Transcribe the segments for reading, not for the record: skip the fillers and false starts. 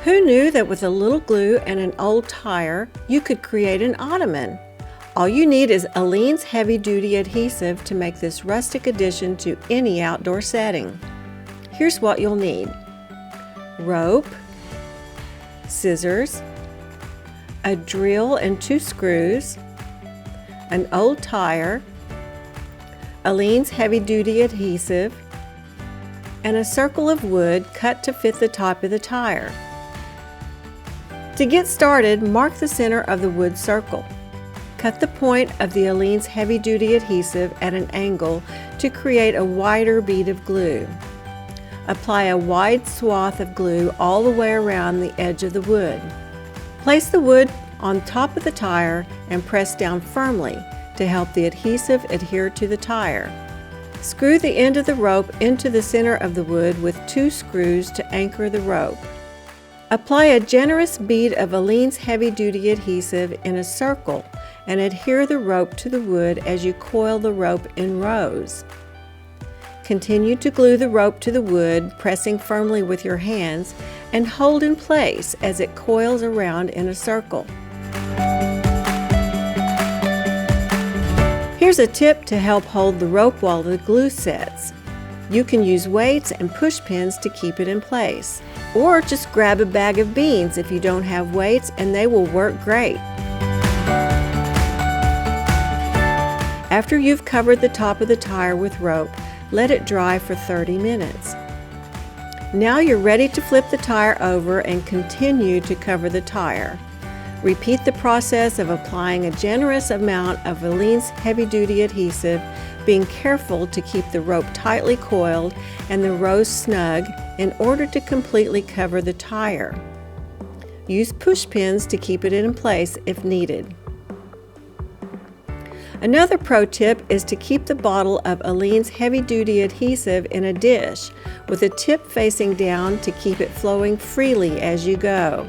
Who knew that with a little glue and an old tire, you could create an ottoman? All you need is Aleene's heavy-duty adhesive to make this rustic addition to any outdoor setting. Here's what you'll need: rope, scissors, a drill and 2 screws, an old tire, Aleene's heavy-duty adhesive, and a circle of wood cut to fit the top of the tire. To get started, mark the center of the wood circle. Cut the point of the Aleene's heavy-duty adhesive at an angle to create a wider bead of glue. Apply a wide swath of glue all the way around the edge of the wood. Place the wood on top of the tire and press down firmly to help the adhesive adhere to the tire. Screw the end of the rope into the center of the wood with 2 screws to anchor the rope. Apply a generous bead of Aleene's heavy-duty adhesive in a circle and adhere the rope to the wood as you coil the rope in rows. Continue to glue the rope to the wood, pressing firmly with your hands, and hold in place as it coils around in a circle. Here's a tip to help hold the rope while the glue sets. You can use weights and push pins to keep it in place, or just grab a bag of beans if you don't have weights, and they will work great. After you've covered the top of the tire with rope, let it dry for 30 minutes. Now you're ready to flip the tire over and continue to cover the tire. Repeat the process of applying a generous amount of Aleene's heavy-duty adhesive, being careful to keep the rope tightly coiled and the rows snug in order to completely cover the tire. Use push pins to keep it in place if needed. Another pro tip is to keep the bottle of Aleene's heavy-duty adhesive in a dish with a tip facing down to keep it flowing freely as you go.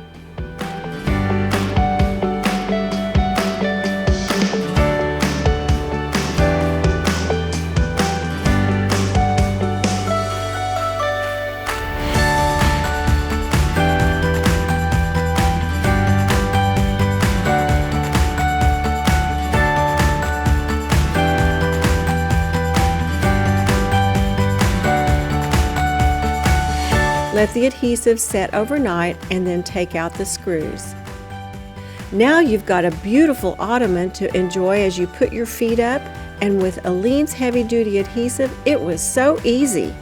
Let the adhesive set overnight and then take out the screws. Now you've got a beautiful ottoman to enjoy as you put your feet up, and with Aleene's heavy-duty adhesive, it was so easy.